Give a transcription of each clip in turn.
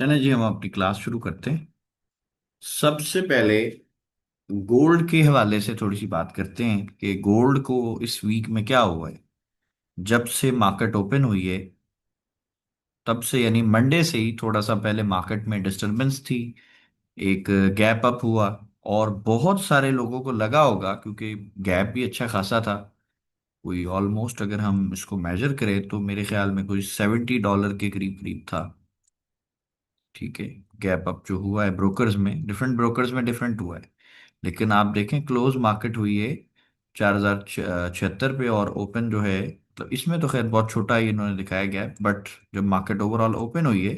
चलें जी, हम अपनी क्लास शुरू करते हैं। सबसे पहले गोल्ड के हवाले से थोड़ी सी बात करते हैं कि गोल्ड को इस वीक में क्या हुआ है। जब से मार्केट ओपन हुई है तब से यानी मंडे से ही थोड़ा सा पहले मार्केट में डिस्टरबेंस थी। एक गैप अप हुआ और बहुत सारे लोगों को लगा होगा क्योंकि गैप भी अच्छा खासा था। कोई ऑलमोस्ट अगर हम इसको मेजर करें तो मेरे ख्याल में कोई $70 के करीब करीब था। ठीक है। गैप अप जो हुआ है ब्रोकर्स में डिफरेंट हुआ है। लेकिन आप देखें क्लोज मार्केट हुई है 4076 पे और ओपन जो है मतलब इसमें तो खैर बहुत छोटा ही इन्होंने दिखाया गैप, बट जब मार्केट ओवरऑल ओपन हुई है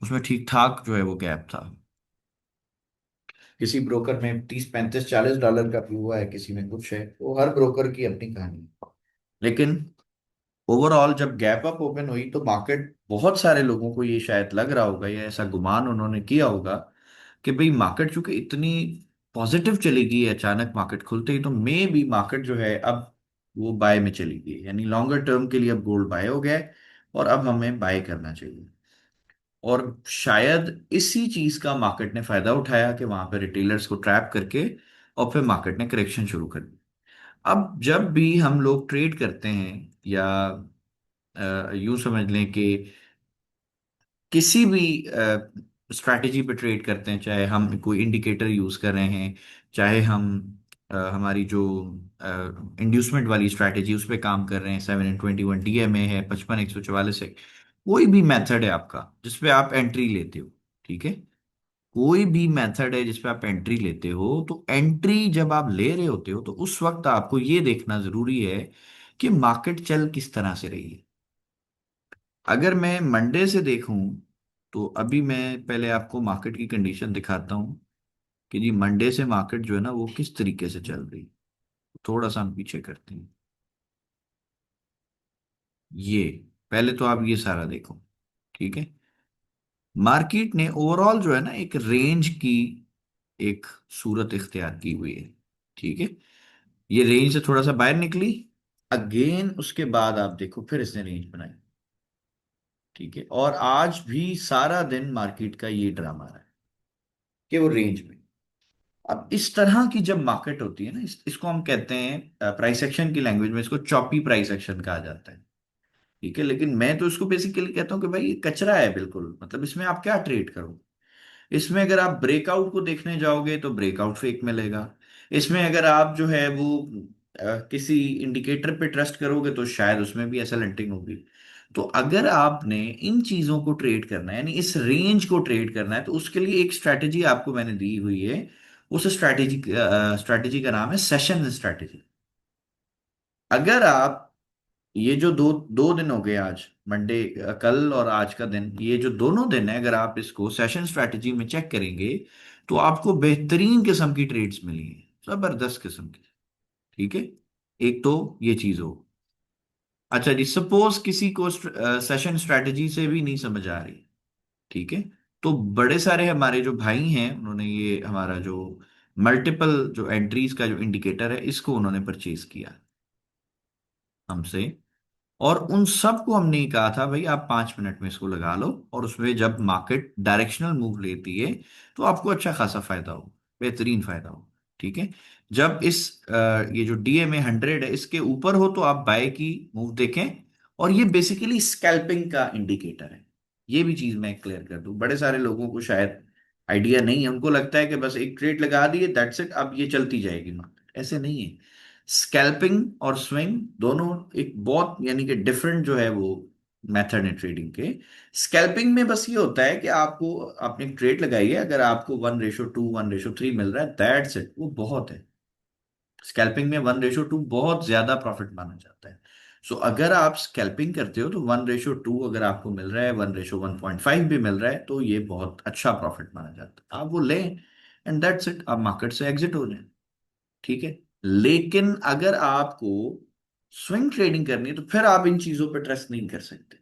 उसमें ठीक ठाक जो है वो गैप था। किसी ब्रोकर में 30 35 40 डॉलर का भी हुआ है, किसी में कुछ है, वो हर ब्रोकर की अपनी कहानी है। लेकिन ओवरऑल जब गैप अप ओपन हुई तो मार्केट, बहुत सारे लोगों को ये शायद लग रहा होगा या ऐसा गुमान उन्होंने किया होगा कि भाई मार्केट चूंकि इतनी पॉजिटिव चली गई है अचानक मार्केट खुलते ही, तो मे भी मार्केट जो है अब वो बाय में चली गई है। यानी लॉन्गर टर्म के लिए अब गोल्ड बाय हो गया है और अब हमें बाय करना चाहिए। और शायद इसी चीज का मार्केट ने फायदा उठाया कि वहां पे रिटेलर्स को ट्रैप करके और फिर मार्केट ने करेक्शन शुरू कर दी। अब जब भी हम लोग ट्रेड करते हैं या यूं समझ लें कि किसी भी स्ट्रैटेजी पे ट्रेड करते हैं, चाहे हम कोई इंडिकेटर यूज कर रहे हैं, चाहे हम हमारी जो इंड्यूसमेंट वाली स्ट्रैटेजी उस पर काम कर रहे हैं, 7 and 21 DMA है, 55 144 है, कोई भी मेथड है आपका जिसपे आप एंट्री लेते हो। ठीक है। कोई भी मेथड है जिसपे आप एंट्री लेते हो, तो एंट्री जब आप ले रहे होते हो तो उस वक्त आपको ये देखना जरूरी है कि मार्केट चल किस तरह से रही है। अगर मैं मंडे से देखूं तो अभी मैं पहले आपको मार्केट की कंडीशन दिखाता हूं कि जी मंडे से मार्केट जो है ना वो किस तरीके से चल रही है। थोड़ा सा हम पीछे करते हैं। ये पहले तो आप ये सारा देखो। ठीक है। मार्केट ने ओवरऑल जो है ना एक रेंज की एक सूरत इख्तियार की हुई है। ठीक है। ये रेंज से थोड़ा सा बाहर निकली, अगेन उसके बाद आप देखो फिर इसने रेंज बनाई। ठीक है। और आज भी सारा दिन मार्केट का ये ड्रामा रहा है कि वो रेंज में। अब इस तरह की जब मार्केट होती है ना, इसको हम कहते हैं प्राइस एक्शन की लैंग्वेज में इसको चॉपी प्राइस एक्शन कहा जाता है। ठीक है। लेकिन मैं तो इसको बेसिकली कहता हूँ कि भाई ये कचरा है बिल्कुल, मतलब इसमें आप क्या ट्रेड करो। इसमें अगर आप ब्रेकआउट को देखने जाओगे तो ब्रेकआउट फेक मिलेगा। इसमें अगर आप जो है वो किसी इंडिकेटर पे ट्रस्ट करोगे तो शायद उसमें भी ऐसा लेंटिंग होगी। तो अगर आपने इन चीजों को ट्रेड करना है, यानी इस रेंज को ट्रेड करना है, तो उसके लिए एक स्ट्रैटेजी आपको मैंने दी हुई है। उस स्ट्रैटेजी का नाम है सेशन स्ट्रैटेजी। अगर आप ये जो दो दो दिन हो गए, आज मंडे, कल और आज का दिन, ये जो दोनों दिन है, अगर आप इसको सेशन स्ट्रैटेजी में चेक करेंगे तो आपको बेहतरीन किस्म की ट्रेड्स मिली हैं, जबरदस्त किस्म की। ठीक है। एक तो ये चीज हो। अच्छा जी, सपोज किसी को सेशन स्ट्रैटेजी से भी नहीं समझ आ रही। ठीक है। तो बड़े सारे हमारे जो भाई हैं उन्होंने ये हमारा जो मल्टीपल जो एंट्रीज का जो इंडिकेटर है इसको उन्होंने परचेज किया हमसे। और उन सबको हमने ही कहा था भाई आप 5 मिनट में इसको लगा लो, और उसमें जब मार्केट डायरेक्शनल मूव लेती है तो आपको अच्छा खासा फायदा हो, बेहतरीन फायदा हो। ठीक है। जब ये जो DMA 100 है इसके ऊपर हो तो आप बाय की मूव देखें। और ये बेसिकली स्कैल्पिंग का इंडिकेटर है। ये भी चीज मैं क्लियर कर दूं, बड़े सारे लोगों को शायद आइडिया नहीं है, उनको लगता है कि बस एक ट्रेड लगा दिए दैट्स इट, अब ये चलती जाएगी मार्केट। ऐसे नहीं है। स्कैल्पिंग और स्विंग दोनों एक बहुत यानी कि डिफरेंट जो है वो मेथड है ट्रेडिंग के। स्कैल्पिंग में बस ये होता है कि आपको आपने ट्रेड लगाई है, अगर आपको 1:2 1:3 मिल रहा है दैट्स इट, वो बहुत है। स्कैल्पिंग में 1:2 बहुत ज्यादा प्रॉफिट माना जाता है। सो अगर आप स्कैल्पिंग करते हो तो 1:2 अगर आपको मिल रहा है, 1:1.5 भी मिल रहा है, तो ये बहुत अच्छा प्रॉफिट माना जाता है। आप वो लें एंड दैट्स इट, आप मार्केट से एग्जिट हो जाए। ठीक है। लेकिन अगर आपको स्विंग ट्रेडिंग करनी है तो फिर आप इन चीजों पर ट्रस्ट नहीं कर सकते।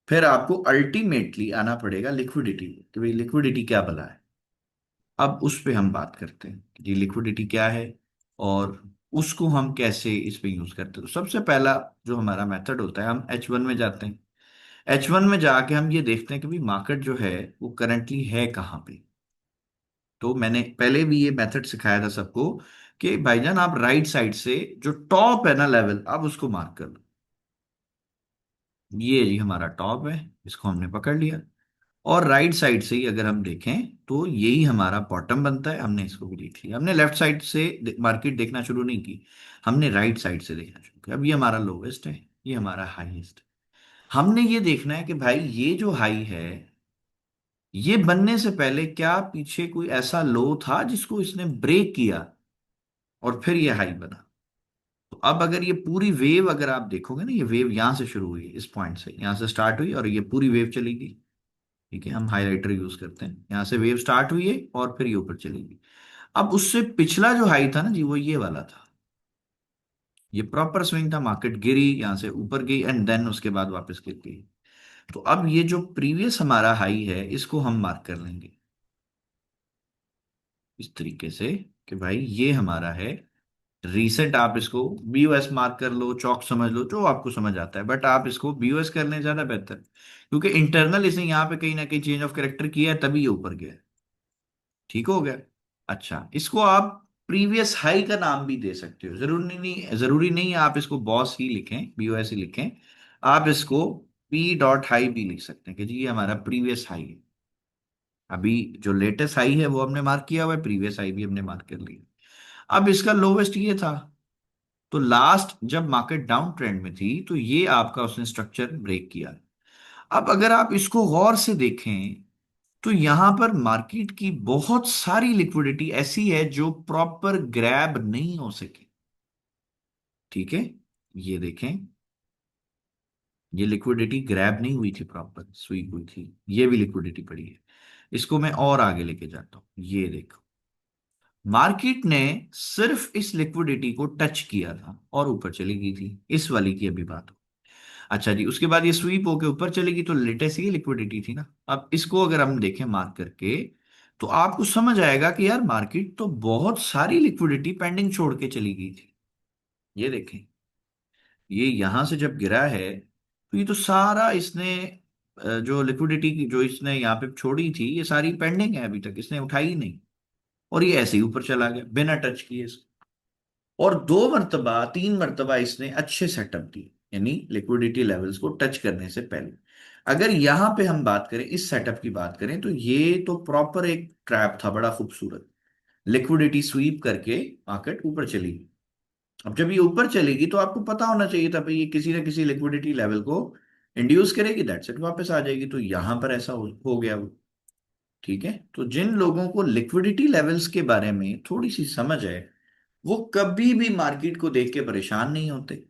फिर आपको अल्टीमेटली आना पड़ेगा लिक्विडिटी पे कि भाई लिक्विडिटी क्या भला है। अब उस पे हम बात करते हैं कि जी लिक्विडिटी क्या है और उसको हम कैसे इस पे यूज करते हैं। तो सबसे पहला जो हमारा मेथड होता है, हम H1 में जाते हैं। H1 में जाके हम ये देखते हैं कि भाई मार्केट जो है वो करंटली है कहाँ पे। तो मैंने पहले भी ये मेथड सिखाया था सबको कि भाईजान आप राइट साइड से जो टॉप है ना लेवल, आप उसको मार्क कर लो। ये जी हमारा टॉप है, इसको हमने पकड़ लिया। और राइट साइड से ही अगर हम देखें तो यही हमारा बॉटम बनता है, हमने इसको भी देख लिया। हमने लेफ्ट साइड से मार्केट देखना शुरू नहीं की, हमने राइट साइड से देखना शुरू किया। अब ये हमारा लोवेस्ट है, ये हमारा हाईएस्ट है। हमने ये देखना है कि भाई ये जो हाई है, ये बनने से पहले क्या पीछे कोई ऐसा लो था जिसको इसने ब्रेक किया और फिर ये हाई बना। तो अब अगर ये पूरी वेव अगर आप देखोगे ना, ये वेव यहां से शुरू हुई है, इस पॉइंट से यहां से स्टार्ट हुई और ये पूरी वेव चली गई। ठीक है, हम हाइलाइटर यूज करते हैं, यहां से वेव स्टार्ट हुई है और फिर ये ऊपर चली गई। अब उससे पिछला जो हाई था ना जी, वो ये वाला था। ये प्रॉपर स्विंग था, मार्केट गिरी, यहां से ऊपर गई एंड देन उसके बाद वापस गिर गई। तो अब ये जो प्रीवियस हमारा हाई है, इसको हम मार्क कर लेंगे इस तरीके से कि भाई ये हमारा है रीसेंट। आप इसको बीओएस मार्क कर लो, चौक समझ लो, जो आपको समझ आता है, बट आप इसको बीओएस करने ज्यादा बेहतर है, क्योंकि इंटरनल इसने यहाँ पे कहीं ना कहीं चेंज ऑफ कैरेक्टर किया है, तभी ये ऊपर गया है। ठीक हो गया। अच्छा, इसको आप प्रीवियस हाई का नाम भी दे सकते हो, जरूरी नहीं है आप इसको बॉस ही लिखें, बीओएस ही लिखें। आप इसको पी डॉट हाई भी लिख सकते हैं कि जी ये हमारा प्रीवियस हाई है। अभी जो लेटेस्ट हाई है वो हमने मार्क किया हुआ है, प्रीवियस हाई भी हमने मार्क कर लिया। अब इसका लोवेस्ट ये था। तो लास्ट जब मार्केट डाउन ट्रेंड में थी तो ये आपका उसने स्ट्रक्चर ब्रेक किया। अब अगर आप इसको गौर से देखें तो यहां पर मार्केट की बहुत सारी लिक्विडिटी ऐसी है जो प्रॉपर ग्रैब नहीं हो सकी। ठीक है, ये देखें, ये लिक्विडिटी ग्रैब नहीं हुई थी, प्रॉपर स्वीप हुई थी, ये भी लिक्विडिटी पड़ी है। इसको मैं और आगे लेके जाता हूं, ये देखो, मार्केट ने सिर्फ इस लिक्विडिटी को टच किया था और ऊपर चली गई थी, इस वाली की अभी बात हो। अच्छा जी, उसके बाद ये स्वीप होके ऊपर चलेगी तो लेटेस्ट ही लिक्विडिटी थी ना। अब इसको अगर हम देखें मार्क करके तो आपको समझ आएगा कि यार मार्केट तो बहुत सारी लिक्विडिटी पेंडिंग छोड़ के चली गई थी। ये देखें, ये यहां से जब गिरा है तो ये तो सारा इसने जो लिक्विडिटी की जो इसने यहाँ पे छोड़ी थी, ये सारी पेंडिंग है, अभी तक इसने उठाई ही नहीं। और ये ऐसे ही ऊपर चला गया बिना टच किए इसको। और दो मर्तबा तीन मर्तबा इसने अच्छे सेटअप दिए, यानी लिक्विडिटी लेवल्स को टच करने से पहले। अगर यहां पे हम बात करें, इस सेटअप की बात करें, तो ये तो प्रॉपर एक ट्रैप था, बड़ा खूबसूरत। लिक्विडिटी स्वीप करके मार्केट ऊपर चली गई। अब जब ये ऊपर चलेगी तो आपको पता होना चाहिए था भाई ये किसी ना किसी लिक्विडिटी लेवल को इंड्यूस करेगी, दैट्स इट, वापस आ जाएगी। तो यहां पर ऐसा हो गया वो। ठीक है, तो जिन लोगों को लिक्विडिटी लेवल्स के बारे में थोड़ी सी समझ है, वो कभी भी मार्केट को देख के परेशान नहीं होते।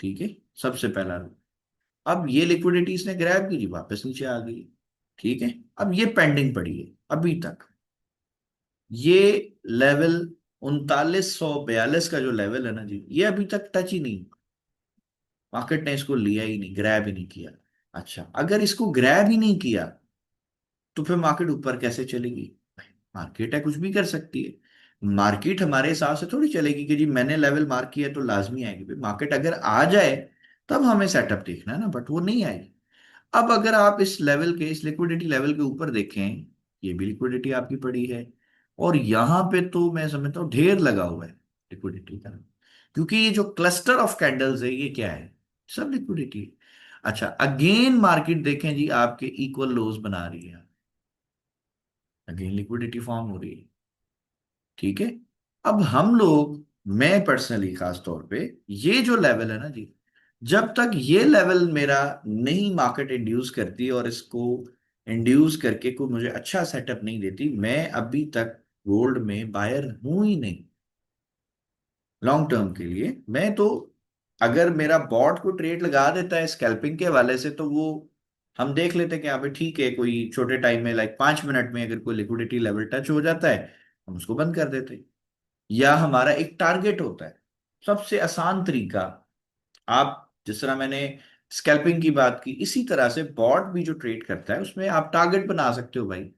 ठीक है, सबसे पहला रूल। अब ये लिक्विडिटी इसने ग्रैब की जी, वापस नीचे आ गई। ठीक है, अब ये पेंडिंग पड़ी है अभी तक। ये लेवल 3942 का जो लेवल है ना जी, ये अभी तक टच ही नहीं, मार्केट ने इसको लिया ही नहीं, ग्रैब ही नहीं किया। अच्छा, अगर इसको ग्रैब ही नहीं किया तो फिर मार्केट ऊपर कैसे चलेगी? मार्केट है, कुछ भी कर सकती है। मार्केट हमारे हिसाब से थोड़ी चलेगी कि जी मैंने लेवल मार्क किया तो लाजमी आएगी। भाई मार्केट अगर आ जाए तब हमें सेटअप देखना है ना, बट वो नहीं आएगी। अब अगर आप इस लेवल के, इस लिक्विडिटी लेवल के ऊपर देखें, ये भी लिक्विडिटी आपकी पड़ी है। और यहां पे तो मैं समझता हूँ ढेर लगा हुआ है लिक्विडिटी का, क्योंकि ये जो क्लस्टर ऑफ कैंडल्स है ये क्या है? सब लिक्विडिटी। अच्छा, अगेन मार्केट देखें जी, आपके इक्वल लोज बना रही है, अगेन लिक्विडिटी फॉर्म हो रही है। ठीक है, अब हम लोग, मैं पर्सनली खास तौर पे, ये जो लेवल है ना जी, जब तक ये लेवल मेरा नहीं मार्केट इंड्यूस करती और इसको इंड्यूस करके कोई मुझे अच्छा सेटअप नहीं देती, मैं अभी तक गोल्ड में बायर हूं ही नहीं। लॉन्ग टर्म के लिए मैं तो, अगर मेरा बॉट को ट्रेड लगा देता है स्कैल्पिंग के हवाले से, तो वो हम देख लेते हैं कि यहाँ पे ठीक है, कोई छोटे टाइम में लाइक 5 मिनट में अगर कोई लिक्विडिटी लेवल टच हो जाता है, हम उसको बंद कर देते हैं। या हमारा एक टारगेट होता है, सबसे आसान तरीका, आप जिस तरह मैंने स्कैल्पिंग की बात की, इसी तरह से बॉट भी जो ट्रेड करता है उसमें आप टारगेट बना सकते हो भाई।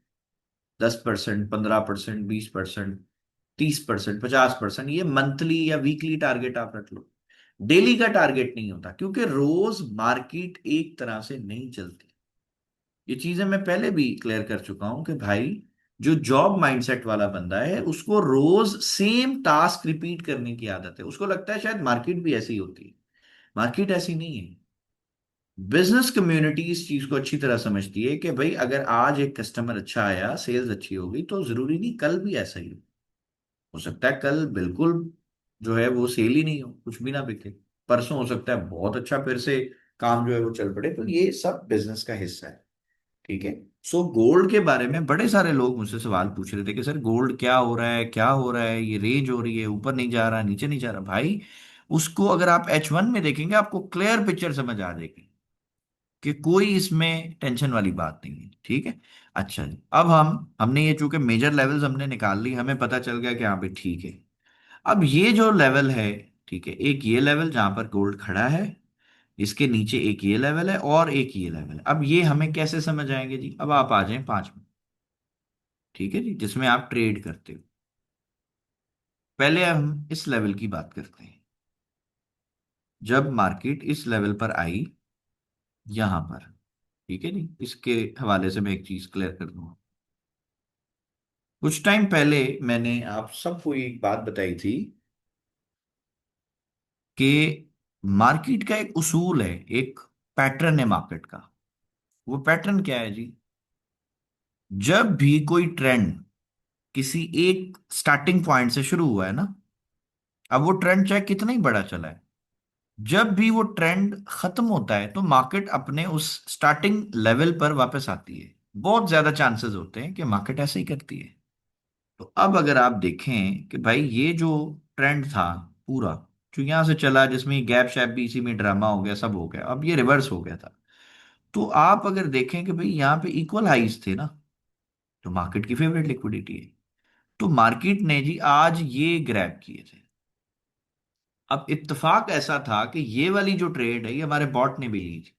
10%, 15%, 20%, 30%, 50%, ये मंथली या वीकली टारगेट आप रख लो। डेली का टारगेट नहीं होता, क्योंकि रोज मार्केट एक तरह से नहीं चलती। ये चीजें मैं पहले भी क्लियर कर चुका हूं कि भाई, जो जॉब माइंडसेट वाला बंदा है उसको रोज सेम टास्क रिपीट करने की आदत है, उसको लगता है शायद मार्केट भी ऐसी होती है। मार्केट ऐसी नहीं है। बिजनेस कम्युनिटी इस चीज को अच्छी तरह समझती है कि भाई अगर आज एक कस्टमर अच्छा आया, सेल्स अच्छी हो गई, तो जरूरी नहीं कल भी ऐसा ही हो सकता है कल बिल्कुल जो है वो सेल ही नहीं हो, कुछ भी ना बिके। परसों हो सकता है बहुत अच्छा फिर से काम जो है वो चल पड़े। तो ये सब बिजनेस का हिस्सा है। ठीक है। सो गोल्ड के बारे में बड़े सारे लोग मुझसे सवाल पूछ रहे थे कि सर गोल्ड क्या हो रहा है, क्या हो रहा है, ये रेंज हो रही है, ऊपर नहीं जा रहा, नीचे नहीं जा रहा। भाई उसको अगर आप H1 में देखेंगे आपको क्लियर पिक्चर समझ आ जाएगी कि कोई इसमें टेंशन वाली बात नहीं है। ठीक है। अच्छा जी, अब हमने ये चूंकि मेजर लेवल्स हमने निकाल ली, हमें पता चल गया कि हाँ भाई ठीक है। अब ये जो लेवल है, ठीक है, एक ये लेवल जहां पर गोल्ड खड़ा है, इसके नीचे एक ये लेवल है और एक ये लेवल है। अब ये हमें कैसे समझ आएंगे जी? अब आप आ जाएं 5 में। ठीक है जी, जिसमें आप ट्रेड करते हो। पहले हम इस लेवल की बात करते हैं। जब मार्केट इस लेवल पर आई, यहां पर, ठीक है जी, इसके हवाले से मैं एक चीज क्लियर कर दूंगा। कुछ टाइम पहले मैंने आप सबको एक बात बताई थी कि मार्केट का एक उसूल है, एक पैटर्न है मार्केट का। वो पैटर्न क्या है जी? जब भी कोई ट्रेंड किसी एक स्टार्टिंग पॉइंट से शुरू हुआ है ना, अब वो ट्रेंड चाहे कितना ही बड़ा चला है, जब भी वो ट्रेंड खत्म होता है तो मार्केट अपने उस स्टार्टिंग लेवल पर वापस आती है। बहुत ज्यादा चांसेस होते हैं कि मार्केट ऐसे ही करती है। तो अब अगर आप देखें कि भाई ये जो ट्रेंड था पूरा, जो यहां से चला, जिसमें गैप शैप भी इसी में ड्रामा हो गया, सब हो गया, अब ये रिवर्स हो गया था। तो आप अगर देखें कि भाई यहाँ पे इक्वल हाइज थे ना, तो मार्केट की फेवरेट लिक्विडिटी है। तो मार्केट ने जी आज ये ग्रैब किए थे। अब इत्तेफाक ऐसा था कि ये वाली जो ट्रेड है ये हमारे बॉट ने भी ली थी,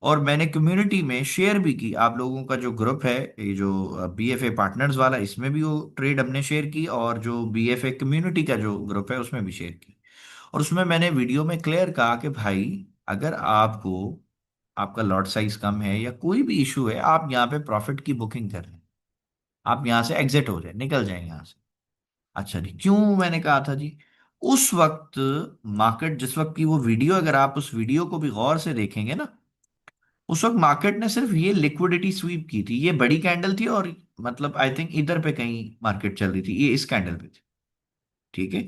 और मैंने कम्युनिटी में शेयर भी की। आप लोगों का जो ग्रुप है, ये जो BFA पार्टनर्स वाला, इसमें भी वो ट्रेड हमने शेयर की, और जो BFA कम्युनिटी का जो ग्रुप है उसमें भी शेयर की। और उसमें मैंने वीडियो में क्लियर कहा कि भाई अगर आपको, आपका लॉट साइज कम है या कोई भी इशू है, आप यहाँ पे प्रॉफिट की बुकिंग कर लें, आप यहाँ से एग्जिट हो जाए, निकल जाए यहाँ से। अच्छा जी, क्यों मैंने कहा था जी? उस वक्त मार्केट, जिस वक्त की वो वीडियो, अगर आप उस वीडियो को भी गौर से देखेंगे ना, उस वक्त मार्केट ने सिर्फ ये लिक्विडिटी स्वीप की थी। ये बड़ी कैंडल थी, और मतलब आई थिंक इधर पे कहीं मार्केट चल रही थी, ये इस कैंडल पे थी। ठीक है।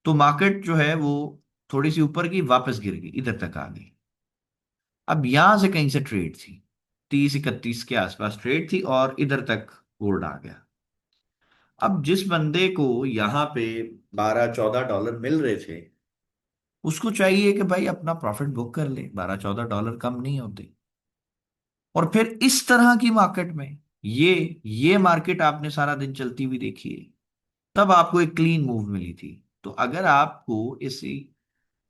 तो मार्केट जो है वो थोड़ी सी ऊपर की, वापस गिर गई, इधर तक आ गई। अब यहां से कहीं से ट्रेड थी, 30-31 के आसपास ट्रेड थी, और इधर तक गोल्ड आ गया। अब जिस बंदे को यहाँ पे $12-14 मिल रहे थे, उसको चाहिए कि भाई अपना प्रॉफिट बुक कर ले, $12-14 कम नहीं होते। और फिर इस तरह की मार्केट में, ये मार्केट आपने सारा दिन चलती हुई देखी है, तब आपको एक क्लीन मूव मिली थी। तो अगर आपको इसी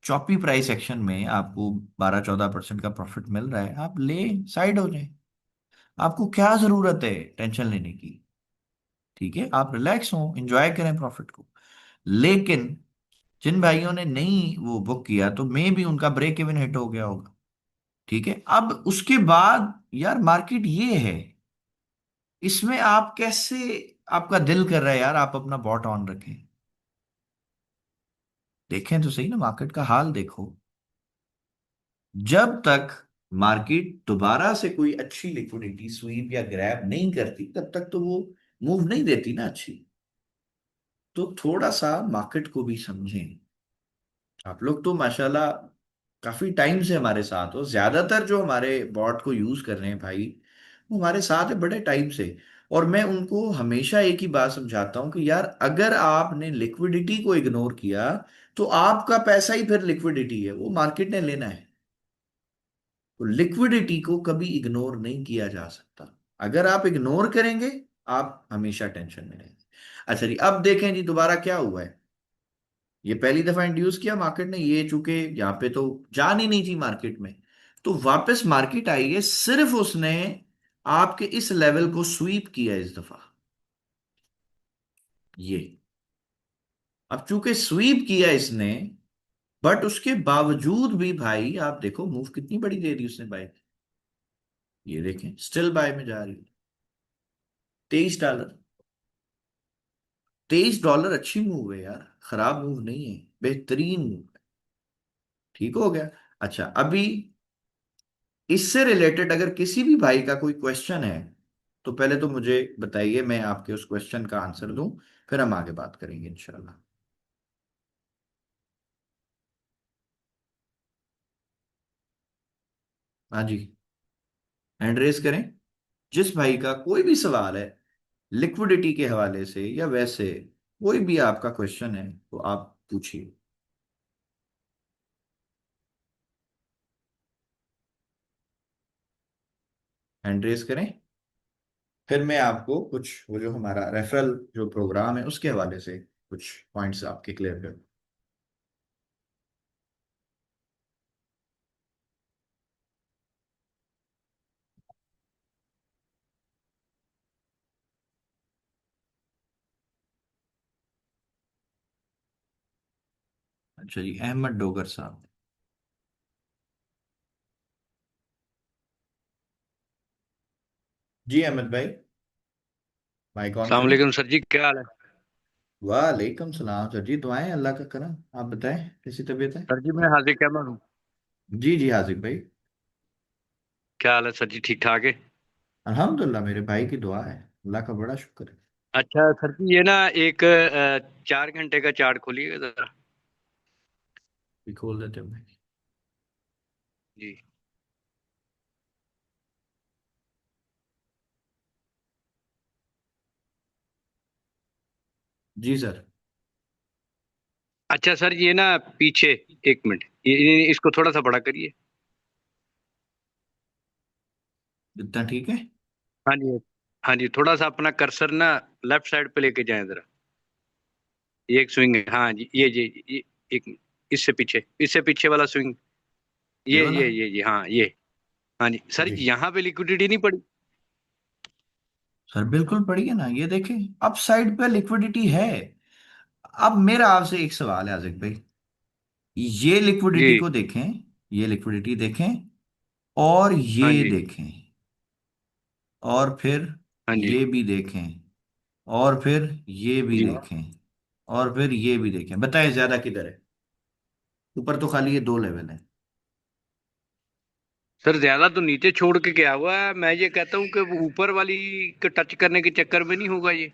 चॉपी प्राइस एक्शन में आपको 12-14% का प्रॉफिट मिल रहा है, आप ले साइड हो जाए। आपको क्या जरूरत है टेंशन लेने की? ठीक है, आप रिलैक्स हो, एंजॉय करें प्रॉफिट को। लेकिन जिन भाइयों ने नहीं वो बुक किया, तो मे भी उनका ब्रेक इवन हिट हो गया होगा। ठीक है। अब उसके बाद यार मार्केट ये है, इसमें आप कैसे, आपका दिल कर रहा है यार आप अपना बॉट ऑन रखें। देखें तो सही ना, मार्केट का हाल देखो। जब तक मार्केट दोबारा से कोई अच्छी लिक्विडिटी स्वीप या ग्रैब नहीं करती, तब तक तो वो मूव नहीं देती ना अच्छी। तो थोड़ा सा मार्केट को भी समझें। आप लोग तो माशाल्लाह काफी टाइम से हमारे साथ हो, ज्यादातर जो हमारे बॉट को यूज कर रहे हैं भाई, वो हमारे साथ है बड़े टाइम से। और मैं उनको हमेशा एक ही बात समझाता हूं कि यार अगर आपने लिक्विडिटी को इग्नोर किया, तो आपका पैसा ही फिर लिक्विडिटी है, वो मार्केट ने लेना है। तो लिक्विडिटी को कभी इग्नोर नहीं किया जा सकता। अगर आप इग्नोर करेंगे, आप हमेशा टेंशन में रहेंगे। अच्छा जी, अब देखें जी दोबारा क्या हुआ है। ये पहली दफा इंड्यूस किया मार्केट ने, ये चूंकि यहाँ पे तो जान ही नहीं थी मार्केट में, तो वापस मार्केट आई है, सिर्फ उसने आपके इस लेवल को स्वीप किया इस दफा। ये अब चूंकि स्वीप किया इसने, बट उसके बावजूद भी भाई आप देखो मूव कितनी बड़ी दे दी उसने बाइक। ये देखें स्टिल बाय में जा रही है। $23। $23 अच्छी मूव है यार, खराब मूव नहीं है, बेहतरीन मूव है। ठीक हो गया। अच्छा अभी इससे रिलेटेड अगर किसी भी भाई का कोई क्वेश्चन है तो पहले तो मुझे बताइए, मैं आपके उस क्वेश्चन का आंसर दूं, फिर हम आगे बात करेंगे इंशाल्लाह। हाँ जी, हैंड रेस करें। जिस भाई का कोई भी सवाल है लिक्विडिटी के हवाले से या वैसे, कोई भी आपका क्वेश्चन है तो आप पूछिए। हैंड रेस करें, फिर मैं आपको कुछ वो जो हमारा रेफरल जो प्रोग्राम है उसके हवाले से कुछ पॉइंट्स आपके क्लियर कर। अच्छा जी, अहमद डोगर साहब। जी अहमद भाई, माइक ऑन अस्सलाम करें। वालेकुम सर जी, क्या हाल है? वालेकुम सलाम सर जी, दुआएं अल्लाह का करम। आप बताएं कैसी तबीयत है। सर जी मैं हार्दिक अहमद हूँ। जी जी हाजिर भाई। क्या हाल है सर जी, ठीक ठाक है? अल्हम्दुलिल्लाह, मेरे भाई की दुआ है, अल्लाह का बड़ा शुक्र है। अच्छा सर जी, ये ना एक 4 घंटे का चार्ट खोलिएगा जरा। भी खोल देते हैं भाई। जी। जी सर। अच्छा सर, ये ना पीछे, एक मिनट, इसको थोड़ा सा बड़ा करिए। इतना ठीक है। हाँ जी। हाँ जी, थोड़ा सा अपना कर्सर ना लेफ्ट साइड पे लेके जाएं जरा। ये एक स्विंग है, हाँ जी, ये एक मिनट, इससे पीछे वाला स्विंग। ये ये वाला। ये ये ये हाँ ये। हाँ जी सर, जी यहाँ पे लिक्विडिटी नहीं पड़ी। सर, बिल्कुल पढ़िए ना, ये देखें अप साइड पे लिक्विडिटी है। अब मेरा आपसे एक सवाल है आजिक भाई, ये लिक्विडिटी जी। को देखें, ये लिक्विडिटी देखें, और हाँ ये जी। देखें, और फिर हाँ जी। ये भी देखें, और फिर ये भी जी देखें, और फिर ये भी देखें, बताएं ज्यादा किधर है। ऊपर तो खाली ये दो लेवल है। सर, ज्यादा तो नीचे छोड़ के क्या हुआ है, मैं ये कहता हूँ कि वो ऊपर वाली को टच करने के चक्कर में नहीं होगा ये।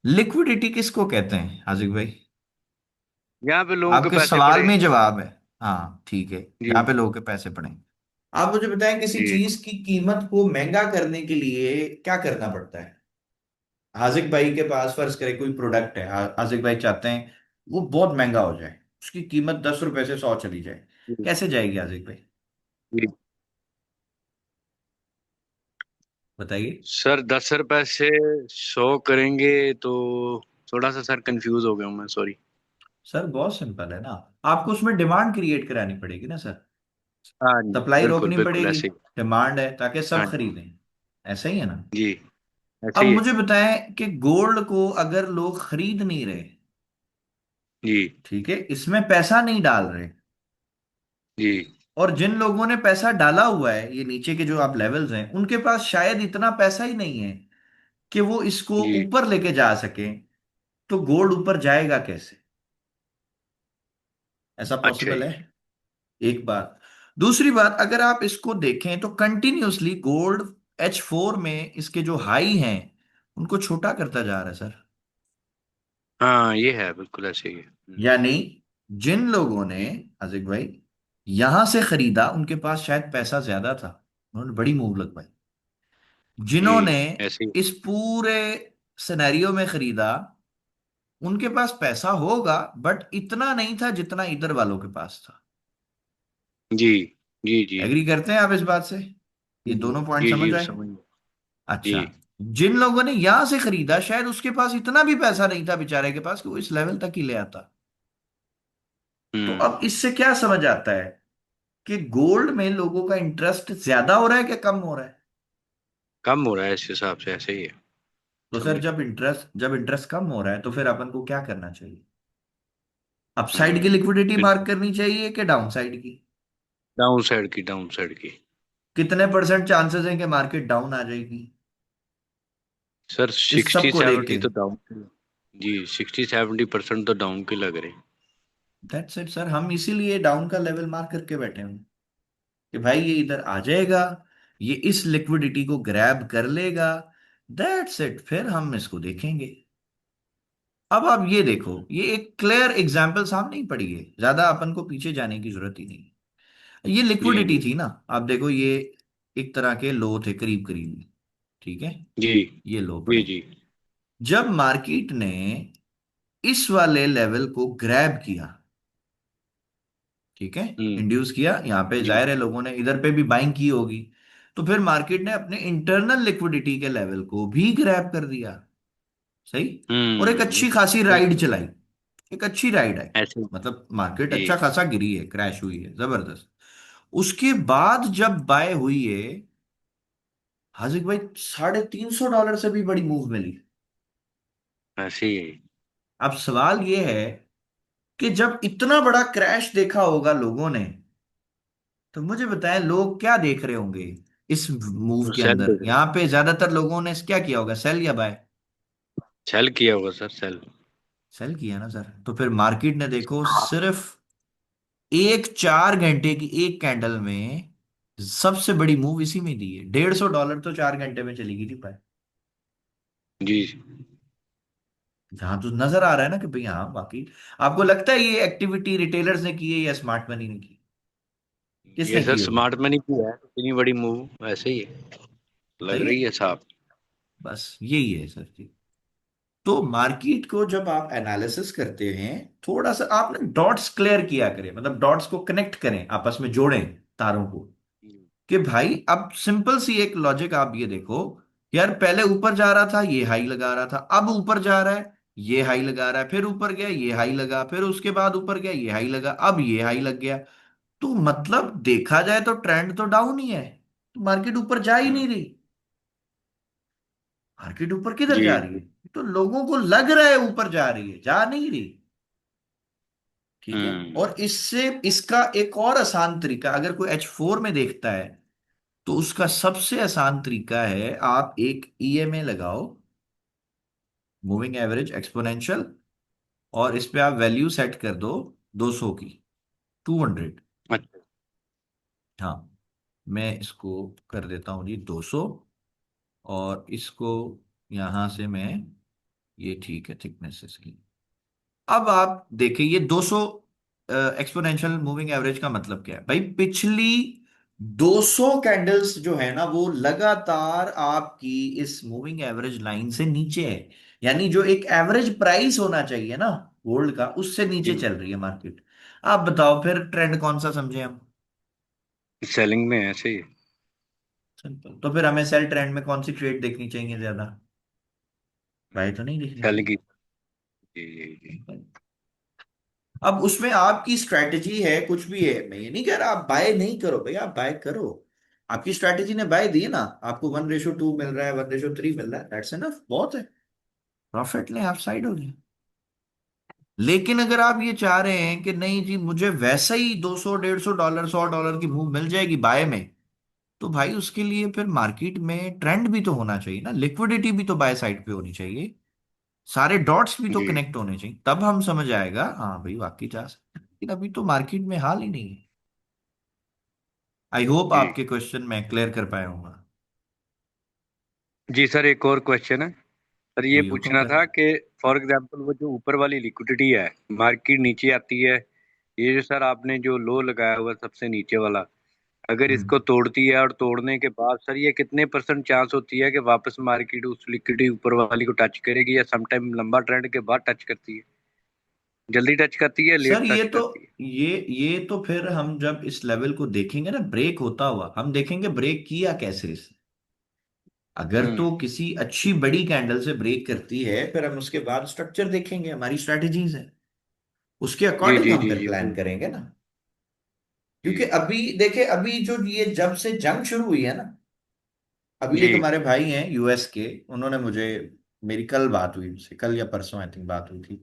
लिक्विडिटी किसको कहते हैं आजिक भाई। यहाँ पे लोगों के आपके पैसे सवाल पड़े। में जवाब है। हाँ ठीक है, जी। यहाँ पे लोगों के पैसे पड़े। आप मुझे बताएं किसी जी। चीज की कीमत को महंगा करने के लिए क्या करना पड़ता है। हाजिक भाई के पास फर्ज करें कोई प्रोडक्ट है, हाजिक भाई चाहते हैं वो बहुत महंगा हो जाए, उसकी कीमत ₹10 से 100 चली जाए, जी। कैसे जाएगी हाजिक भाई, जी। बताइए। सर, 10 रुपए से 100 करेंगे तो थोड़ा सा सर कंफ्यूज हो गया हूँ मैं, सॉरी। सर बहुत सिंपल है ना, आपको उसमें डिमांड क्रिएट करानी पड़ेगी ना सर, हाँ जी, सप्लाई बिल्कुल रोकनी बिल्कुल पड़ेगी। ऐसे ही। डिमांड है ताकि सब हाँ जी। खरीदें, ऐसा ही है ना। जी, ऐसे अब ही है। मुझे बताएं कि गोल्ड को अगर लोग खरीद नहीं रहे, जी। ठीक है, इसमें पैसा नहीं डाल रहे, जी। और जिन लोगों ने पैसा डाला हुआ है, ये नीचे के जो आप लेवल्स हैं, उनके पास शायद इतना पैसा ही नहीं है कि वो इसको जी। ऊपर लेके जा सके, तो गोल्ड ऊपर जाएगा कैसे। ऐसा अच्छा पॉसिबल जी। है। एक बात। दूसरी बात, अगर आप इसको देखें तो कंटिन्यूअसली गोल्ड H4 में इसके जो हाई हैं उनको छोटा करता जा रहा है सर। हाँ, ये है, बिल्कुल ऐसे ही है। यानी जिन लोगों ने, अजिक भाई, यहां से खरीदा उनके पास शायद पैसा ज्यादा था, उन्होंने बड़ी मूव लगवाई। जी, जिन्होंने ऐसे ही। इस पूरे सिनेरियो में खरीदा उनके पास पैसा होगा, बट इतना नहीं था जितना इधर वालों के पास था। जी। जी। जी। एग्री करते हैं आप इस बात से। ये जी। दोनों पॉइंट जी। समझ जी, आए। समझ गए। अच्छा, जी। जिन लोगों ने यहां से खरीदा शायद उसके पास इतना भी पैसा नहीं था बेचारे के पास कि वो इस लेवल तक ही ले आता। तो अब हम्म। इससे क्या समझ आता है कि गोल्ड में लोगों का इंटरेस्ट ज्यादा हो रहा है कि कम हो रहा है। कम हो रहा है, इस हिसाब से ऐसे ही है। तो सर समझ। जब इंटरेस्ट कम हो रहा है तो फिर अपन को क्या करना चाहिए। अपसाइड की लिक्विडिटी फिर मार्क करनी चाहिए कि डाउन साइड की? डाउन साइड की। कितने परसेंट चांसेस हैं कि मार्केट डाउन आ जाएगी सर इस 60 सबको देख 70 के? तो डाउन। जी 60 70% तो डाउन के लग रहे हैं। दैट्स इट सर, हम इसीलिए डाउन का लेवल मार्क करके बैठे हैं कि भाई ये इधर आ जाएगा, ये इस लिक्विडिटी को ग्रैब कर लेगा, दैट्स इट, फिर हम इसको देखेंगे। अब आप ये देखो, ये एक क्लियर एग्जाम्पल सामने ही पड़ी है, ज्यादा अपन को पीछे जाने की जरूरत ही नहीं। ये जी लिक्विडिटी जी थी ना, आप देखो ये एक तरह के लो थे करीब करीब, ठीक है, जी ये लो जी पड़े। जी। जब मार्केट ने इस वाले लेवल को ग्रैब किया, ठीक है, इंड्यूस किया, यहाँ पे जी। जाहिर है लोगों ने इधर पे भी बाइंग की होगी, तो फिर मार्केट ने अपने इंटरनल लिक्विडिटी के लेवल को भी ग्रैब कर दिया, सही, और एक अच्छी खासी राइड बिल्कुल चलाई, एक अच्छी राइड आई, ऐसे ही। मतलब मार्केट जी अच्छा खासा गिरी है, क्रैश हुई है जबरदस्त। उसके बाद जब बाय हुई है, हाजिक भाई $350 से भी बड़ी मूव मिली। ऐसे ही है। अब सवाल यह है कि जब इतना बड़ा क्रैश देखा होगा लोगों ने, तो मुझे बताएं लोग क्या देख रहे होंगे इस मूव तो के सेल अंदर? देख रहे। यहाँ पे ज्यादातर लोगों ने क्या किया होगा, सेल या बाय? सेल किया होगा सर, सेल। सेल किया ना सर, तो फिर मार्केट ने देखो सिर्फ एक 4 घंटे की एक कैंडल में सबसे बड़ी मूव इसी में दी है, $150 तो 4 घंटे में चली गई थी बाय। जी। जहां तो नजर आ रहा है ना कि भाई हाँ बाकी, आपको लगता है ये एक्टिविटी रिटेलर्स ने की है या स्मार्ट मनी ने की? ये किसने सर की होगी? स्मार्ट मनी की है, इतनी बड़ी मूव ऐसे ही है। लग सही है, रही है साहब। बस यही है सर जी। तो मार्केट को जब आप एनालिसिस करते हैं, थोड़ा सा आप ना डॉट्स क्लियर किया करें, मतलब डॉट्स को कनेक्ट करें, आपस में जोड़ें तारों को, कि भाई अब सिंपल सी एक लॉजिक आप ये देखो, यार पहले ऊपर जा रहा था ये हाई लगा रहा था, अब ऊपर जा रहा है ये हाई लगा रहा है, फिर ऊपर गया ये हाई लगा, फिर उसके बाद ऊपर गया ये हाई लगा, अब ये हाई लग गया। तो मतलब देखा जाए तो ट्रेंड तो डाउन ही है, तो मार्केट ऊपर जा ही नहीं रही। मार्केट ऊपर किधर जी जा रही है? तो लोगों को लग रहा है ऊपर जा रही है, जा नहीं रही, ठीक है। हम्म। और इससे इसका एक और आसान तरीका, अगर कोई H4 में देखता है, तो उसका सबसे आसान तरीका है आप एक ईएमए लगाओ, मूविंग एवरेज एक्सपोनेंशियल, और इस पे आप वैल्यू सेट कर दो 200 की, 200। अच्छा। हाँ, मैं इसको कर देता हूँ जी 200, और इसको यहां से मैं, ये ठीक है थिकनेस इसकी। अब आप देखिए ये 200 एक्सपोनेंशियल मूविंग एवरेज का मतलब क्या है भाई, पिछली 200 कैंडल्स जो है ना वो लगातार आपकी इस मूविंग एवरेज लाइन से नीचे है, यानी जो एक एवरेज प्राइस होना चाहिए ना गोल्ड का, उससे नीचे जी चल रही है मार्केट। आप बताओ फिर ट्रेंड कौन सा समझे हम? सेलिंग में ऐसे ही। सिंपल, तो फिर हमें सेल ट्रेंड में कौन सी ट्रेड देखनी चाहिए ज्यादा? बाय तो नहीं देखनी सेलिंग चाहिए। की। जी जी जी। अब उसमें आपकी स्ट्रैटेजी है कुछ भी है, मैं ये नहीं कह रहा आप बाय नहीं करो भाई, आप बाय करो, आपकी स्ट्रैटेजी ने बाय दी ना, आपको 1:2 मिल रहा है, 1:3 मिल रहा है, दैट्स एनफ, बहुत है, प्रॉफिट ले, आप साइड हो गए। लेकिन अगर आप ये चाह रहे हैं कि नहीं जी मुझे वैसा ही 200 $150 $100 की मूव मिल जाएगी बाय में, तो भाई उसके लिए फिर मार्केट में ट्रेंड भी तो होना चाहिए ना, लिक्विडिटी भी तो बाय साइड पे होनी चाहिए, सारे डॉट्स भी तो जी कनेक्ट होने चाहिए, तब हम समझ आएगा हाँ भाई वाकई जा सकते हैं। लेकिन अभी तो मार्केट में हाल ही नहीं है। आई होप जी आपके क्वेश्चन मैं क्लियर कर पाया हूँ। जी। सर एक और क्वेश्चन है। सर ये जी हुक्म पूछना कर। था कि फॉर एग्जांपल वो जो ऊपर वाली लिक्विडिटी है, मार्केट नीचे आती है, ये जो सर आपने जो लो लगाया हुआ है सबसे नीचे वाला, अगर इसको हम्म। तोड़ती है और तोड़ने के बाद सर ये कितने परसेंट चांस होती है कि वापस मार्केट उस लिक्विडिटी ऊपर वाली को टच करेगी, या समटाइम लंबा ट्रेंड के बाद टच करती है? जल्दी टच करती है, सर लेट ये टच तो, करती है? ये तो फिर हम जब इस लेवल को देखेंगे ना ब्रेक होता हुआ, हम देखेंगे ब्रेक किया कैसे इसने। अगर तो हम्म। किसी अच्छी बड़ी कैंडल से ब्रेक करती है, फिर हम उसके बाद स्ट्रक्चर देखेंगे, हमारी स्ट्रैटेजीज है, उसके जी अकॉर्डिंग जी हम जी फिर जी प्लान करेंगे ना। क्योंकि जी अभी देखे, अभी जो ये जब से जंग शुरू हुई है ना, अभी जी एक हमारे भाई हैं यूएस के, उन्होंने मुझे, मेरी कल बात हुई उनसे, कल या परसों आई थिंक बात हुई थी,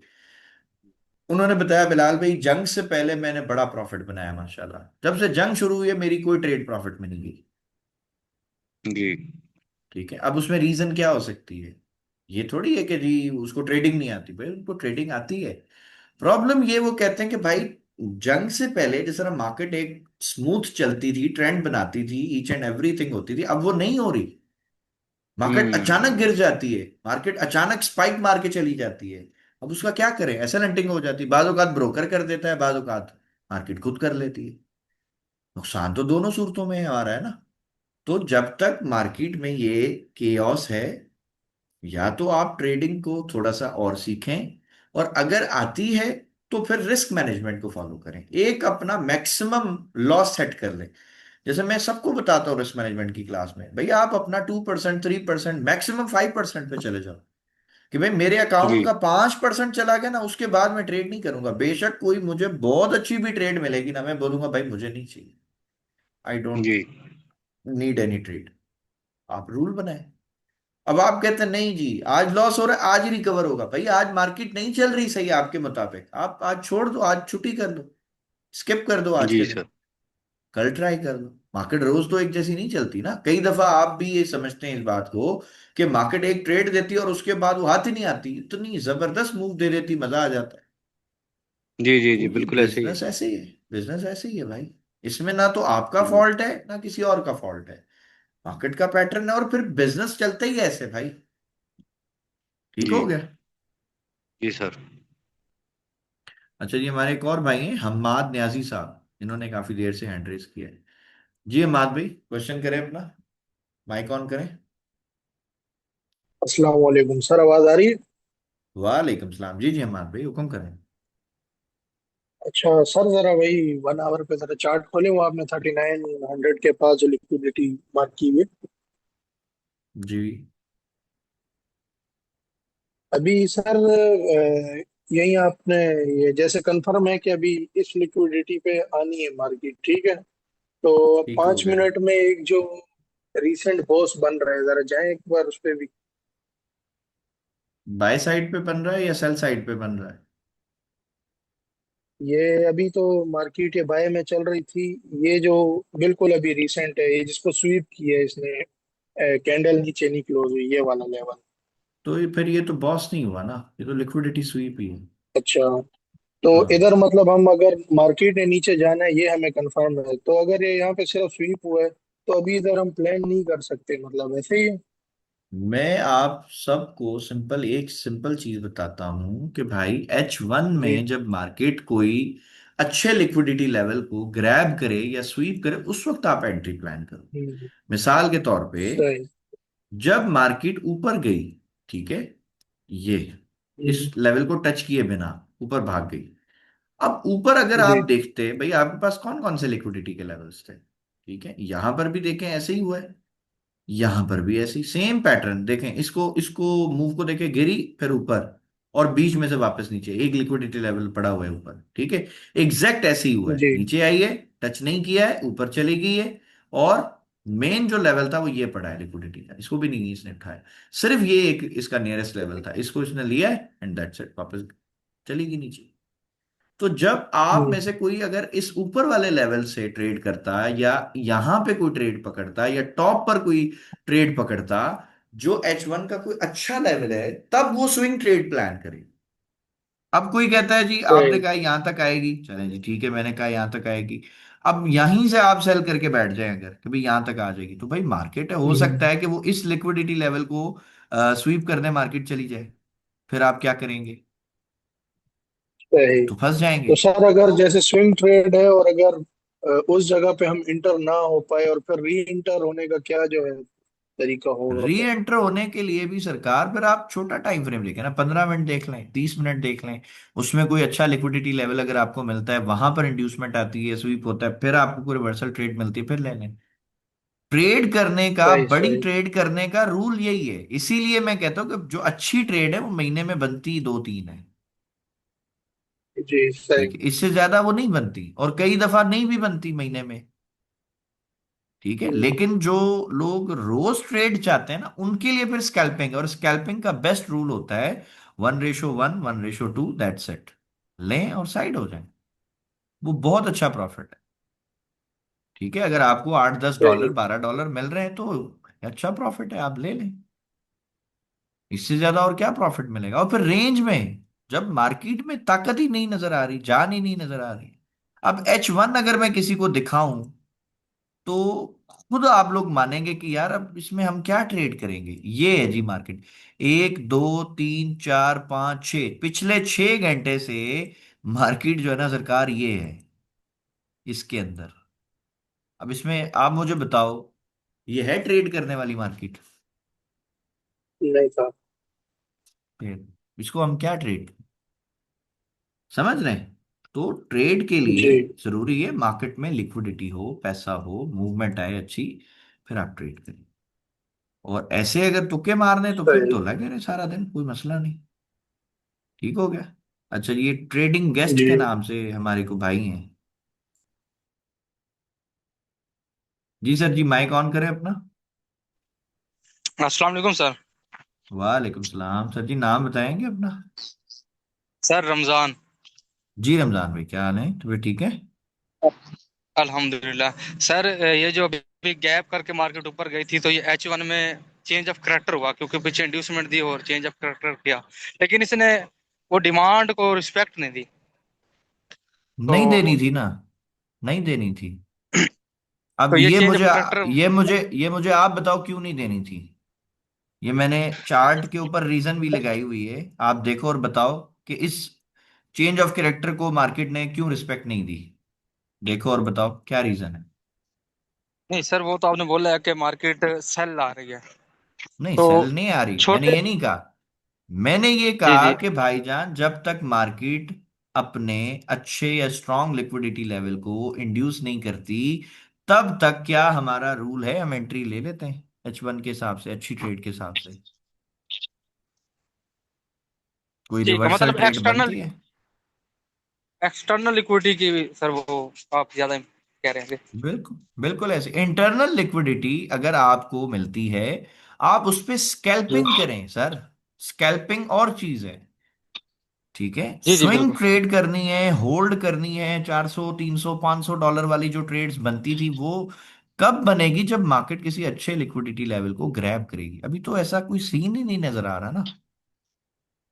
उन्होंने बताया बिलाल भाई, जंग से पहले मैंने बड़ा प्रॉफिट बनाया माशाल्लाह, जब से जंग शुरू हुई है मेरी कोई ट्रेड प्रॉफिट में नहीं गई। जी ठीक है, अब उसमें रीजन क्या हो सकती है? ये थोड़ी है कि जी उसको ट्रेडिंग नहीं आती, भाई उनको ट्रेडिंग आती है। प्रॉब्लम ये, वो कहते हैं कि भाई जंग से पहले जिस तरह मार्केट एक स्मूथ चलती थी, ट्रेंड बनाती थी, ईच एंड एवरीथिंग होती थी, अब वो नहीं हो रही। मार्केट अचानक गिर हम्म। जाती है, मार्केट अचानक स्पाइक मार के चली जाती है। अब उसका क्या करें? ऐसे लंटिंग हो जाती है, बाज़ औक़ात ब्रोकर कर देता है, बाज़ औक़ात मार्केट खुद कर लेती है। नुकसान तो दोनों सूरतों में आ रहा है ना। तो जब तक मार्केट में ये केओस है, या तो आप ट्रेडिंग को थोड़ा सा और सीखें, और अगर आती है तो फिर रिस्क मैनेजमेंट को फॉलो करें, एक अपना मैक्सिमम लॉस सेट कर लें। जैसे मैं सबको बताता हूँ रिस्क मैनेजमेंट की क्लास में, भैया आप अपना 2%, 3%, मैक्सिमम 5% पे चले जाओ। कि भाई मेरे जी अकाउंट का 5% चला गया ना, उसके बाद मैं ट्रेड नहीं करूंगा, बेशक कोई मुझे बहुत अच्छी भी ट्रेड मिलेगी ना, मैं बोलूंगा भाई मुझे नहीं चाहिए, आई डोंट जी नीड एनी ट्रेड। आप रूल बनाए। अब आप कहते हैं नहीं जी आज लॉस हो रहा है, आज ही रिकवर होगा, भाई आज मार्केट नहीं चल रही सही आपके मुताबिक, आप आज छोड़ दो, आज छुट्टी कर दो, स्किप कर दो आज जी के दिन, सर। कल ट्राई कर लो। मार्केट रोज तो एक जैसी नहीं चलती ना, कई दफा आप भी ये समझते हैं इस बात को कि मार्केट एक ट्रेड देती है और उसके बाद वो हाथ ही नहीं आती, इतनी जबरदस्त मूव दे देती, मजा आ जाता है। जी जी तो जी ये बिल्कुल ऐसे ही है। बिजनेस ऐसे ही है, बिजनेस ऐसे ही है भाई। इसमें ना तो आपका हम्म, फॉल्ट है ना किसी और का फॉल्ट है, मार्केट का पैटर्न है, और फिर बिजनेस चलता ही है ऐसे भाई। ठीक जी हो गया। जी सर। अच्छा जी, हमारे एक और भाई हैं हम्माद न्याजी साहब, इन्होंने काफी देर से हैंड रेस किया है। जी हम्माद भाई, क्वेश्चन करें अपना, माइक ऑन करें। अस्सलाम वालेकुम सर, आवाज आ रही है? वालेकुम सलाम, जी जी हम्माद भाई हुक्म करें। अच्छा सर, जरा वही 1 आवर पे जरा चार्ट खोले, वो आपने 3900 के पास जो लिक्विडिटी मार्क की हुई है। जी अभी सर यही आपने ये जैसे कंफर्म है कि अभी इस लिक्विडिटी पे आनी है मार्केट, ठीक है? तो अब ठीक हो पांच गया। मिनट में एक जो रीसेंट बॉस बन रहा है, जरा जाए एक बार उस पे भी। बाय साइड पे बन रहा है या सेल साइड पे बन रहा है? ये अभी तो मार्केट ये बाय में चल रही थी। ये जो बिल्कुल अभी रिसेंट है, ये जिसको स्वीप किया है इसने, कैंडल नीचे नहीं क्लोज हुई, ये वाला लेवल। तो ये फिर ये तो बॉस नहीं हुआ ना, ये तो लिक्विडिटी स्वीप ही है। अच्छा, तो हाँ, इधर मतलब हम अगर मार्केट ने नीचे जाना है ये हमें कंफर्म है, तो अगर ये यहाँ पे सिर्फ स्वीप हुआ है तो अभी इधर हम प्लान नहीं कर सकते, मतलब ऐसे ही है। मैं आप सबको सिंपल एक सिंपल चीज बताता हूं कि भाई H1 जी। में जब मार्केट कोई अच्छे लिक्विडिटी लेवल को ग्रैब करे या स्वीप करे, उस वक्त आप एंट्री प्लान करो। हम्म, मिसाल के तौर पे, सही। जब मार्केट ऊपर गई, ठीक है, ये इस हम्म, लेवल को टच किए बिना ऊपर भाग गई। अब ऊपर अगर जी आप देखते भाई आपके पास कौन कौन से लिक्विडिटी के लेवल्स थे, ठीक है, यहां पर भी देखें ऐसे ही हुआ है, यहां पर भी ऐसे ही सेम पैटर्न देखें, इसको इसको मूव को देखें, गिरी फिर ऊपर और बीच में से वापस नीचे, एक लिक्विडिटी लेवल पड़ा हुआ है ऊपर, ठीक है। एग्जैक्ट ऐसे ही हुआ है, जी। नीचे आई है, टच नहीं किया है, ऊपर चली गई है, और मेन जो लेवल था वो ये पड़ा है लिक्विडिटी का, इसको भी नहीं इसने उठाया, सिर्फ ये एक इसका नियरेस्ट लेवल था, इसको इसने लिया है एंड दैट्स इट, वापस चली गई नीचे। तो जब आप में हम्म, से कोई अगर इस ऊपर वाले लेवल से ट्रेड करता है, या यहां पे कोई ट्रेड पकड़ता है, या टॉप पर कोई ट्रेड पकड़ता जो H1 का कोई अच्छा लेवल है, तब वो स्विंग ट्रेड प्लान करे। अब कोई कहता है जी आपने सही। कहा यहां तक आएगी, चले जी ठीक है, मैंने कहा यहां तक आएगी, अब यहीं से आप सेल करके बैठ जाएं अगर कि भाई यहां तक आ जाएगी, तो भाई मार्केट है, हो सकता हम्म, है कि वो इस लिक्विडिटी लेवल को स्वीप करने मार्केट चली जाए, फिर आप क्या करेंगे? सही। तो फंस जाएंगे। तो सर अगर जैसे स्विंग ट्रेड है और अगर उस जगह पे हम इंटर ना हो पाए और फिर री इंटर होने का क्या जो है तरीका होगा री फिर? एंटर होने के लिए भी सरकार, फिर आप छोटा टाइम फ्रेम लेके ना, 15 मिनट देख लें, 30 मिनट देख लें, उसमें कोई अच्छा लिक्विडिटी लेवल अगर आपको मिलता है, वहां पर इंड्यूसमेंट आती है, स्वीप होता है, फिर आपको कोई रिवर्सल ट्रेड मिलती है, फिर ले लें। ट्रेड करने का, सही बड़ी सही। ट्रेड करने का रूल यही है, इसीलिए मैं कहता हूं कि जो अच्छी ट्रेड है वो महीने में बनती दो तीन है। जी सही। ठीक है, इससे ज्यादा वो नहीं बनती, और कई दफा नहीं भी बनती महीने में। ठीक है, हम्म, लेकिन जो लोग रोज ट्रेड चाहते हैं ना, उनके लिए फिर स्कैल्पिंग, और स्कैल्पिंग का बेस्ट रूल होता है 1:1, 1:2, दैट्स इट। लें और साइड हो जाएं। वो बहुत अच्छा प्रॉफिट है। ठीक है, अगर आपको 8-10 डॉलर सही। 12 डॉलर मिल रहे हैं तो अच्छा प्रॉफिट है, आप ले लें। इससे ज्यादा और क्या प्रॉफिट मिलेगा? और फिर रेंज में, जब मार्केट में ताकत ही नहीं नजर आ रही, जान ही नहीं नजर आ रही। अब H1 अगर मैं किसी को दिखाऊं तो खुद आप लोग मानेंगे कि यार अब इसमें हम क्या ट्रेड करेंगे। ये है जी मार्केट। 1 2 3 4 5 6, पिछले 6 घंटे से मार्केट जो है ना सरकार, ये है इसके अंदर। अब इसमें आप मुझे बताओ, ये है ट्रेड करने वाली मार्केट? नहीं था। फिर इसको हम क्या ट्रेड, समझ रहे हैं? तो ट्रेड के लिए जी। जरूरी है मार्केट में लिक्विडिटी हो, पैसा हो, मूवमेंट आए अच्छी, फिर आप ट्रेड करें। और ऐसे अगर तुक्के मारने तो फिर सही। तो लगे रहे सारा दिन, कोई मसला नहीं। ठीक हो गया। अच्छा, ये ट्रेडिंग गेस्ट जी। के नाम से हमारे को भाई हैं। जी सर जी, माइक ऑन करें अपना। अस्सलाम वालेकुम सर। वालेकुम सलाम सर जी, नाम बताएंगे अपना? सर रमजान। जी रमजान भाई, क्या हाल है? तो ठीक है। अल्हम्दुलिल्लाह सर, ये जो अभी गैप करके मार्केट ऊपर गई थी तो ये H1 में चेंज ऑफ करेक्टर हुआ, क्योंकि पीछे इंड्यूसमेंट दी और चेंज ऑफ करेक्टर किया, लेकिन इसने वो डिमांड को रिस्पेक्ट नहीं दी। नहीं देनी तो थी ना, नहीं देनी थी। अब तो ये चेंज ऑफ करेक्टर। ये मुझे आप बताओ क्यों नहीं देनी थी। ये मैंने चार्ट के ऊपर रीजन भी लगाई हुई है, आप देखो और बताओ कि इस चेंज ऑफ कैरेक्टर को मार्केट ने क्यों रिस्पेक्ट नहीं दी। देखो और बताओ क्या रीजन है। नहीं सर, वो तो आपने बोला है कि मार्केट सेल आ रही है। नहीं, तो सेल नहीं आ रही, मैंने छोटे। ये नहीं कहा। मैंने ये जी कहा जी। कि भाईजान, जब तक मार्केट अपने अच्छे या स्ट्रांग लिक्विडिटी लेवल को इंड्यूस नहीं करती, तब तक क्या हमारा रूल है, हम एंट्री ले लेते हैं H1 के हिसाब से, अच्छी ट्रेड के हिसाब से। कोई ठीक है, रिवर्सल मतलब ट्रेड एक्सटर्नल बनती है। एक्सटर्नल लिक्विडिटी की सर वो आप ज्यादा कह रहे हैं। बिल्कुल बिल्कुल ऐसे इंटरनल लिक्विडिटी अगर आपको मिलती है, आप उस पे जी स्कैल्पिंग करें सर। स्कैल्पिंग और चीज है। ठीक है, जी जी स्विंग बिल्कुल। ट्रेड करनी है, होल्ड करनी है। 400 300 500 डॉलर वाली जो ट्रेड्स बनती थी, वो कब बनेगी? जब मार्केट किसी अच्छे लिक्विडिटी लेवल को ग्रैब करेगी। अभी तो ऐसा कोई सीन ही नहीं नजर आ रहा ना।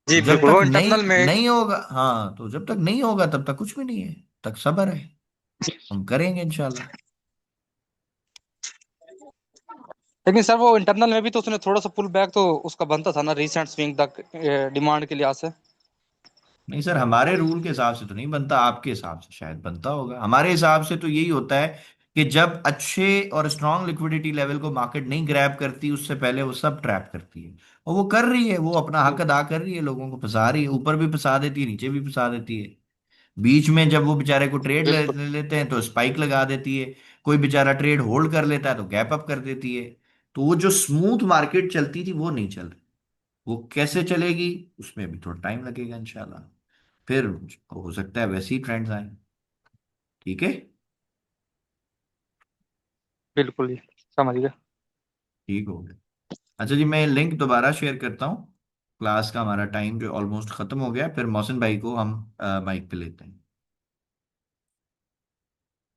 तो जी जब बिल्कुल, तक वो नहीं इंटरनल में। नहीं होगा, हाँ, तो जब तक नहीं होगा तब तक कुछ भी नहीं है। तक सब्र है, हम करेंगे इंशाल्लाह। लेकिन सर वो इंटरनल में भी तो उसने थोड़ा सा पुल बैक तो उसका बनता था ना, रिसेंट स्विंग तक डिमांड के लिहाज से। नहीं सर, हमारे रूल के हिसाब से तो नहीं बनता, आपके हिसाब से शायद बनता होगा। हमारे हिसाब से तो यही होता है कि जब अच्छे और स्ट्रांग लिक्विडिटी लेवल को मार्केट नहीं ग्रैब करती, उससे पहले वो सब ट्रैप करती है। और वो कर रही है, वो अपना हक अदा कर रही है, लोगों को फंसा रही है, ऊपर भी फंसा देती है, नीचे भी फंसा देती है। बीच में जब वो बेचारे को ट्रेड बिल्कुल ले लेते हैं तो स्पाइक लगा देती है। कोई बेचारा ट्रेड होल्ड कर लेता है तो गैप अप कर देती है। तो वो जो स्मूथ मार्केट चलती थी वो नहीं चल रही। वो कैसे चलेगी, उसमें भी थोड़ा टाइम लगेगा इंशाल्लाह। फिर हो सकता है वैसे ही ट्रेंड्स आए। ठीक है। बिल्कुल जी, समझ गया। ठीक हो गया। अच्छा जी, मैं लिंक दोबारा शेयर करता हूँ। क्लास का हमारा टाइम जो ऑलमोस्ट खत्म हो गया, फिर मोहसिन भाई को हम माइक पे लेते हैं।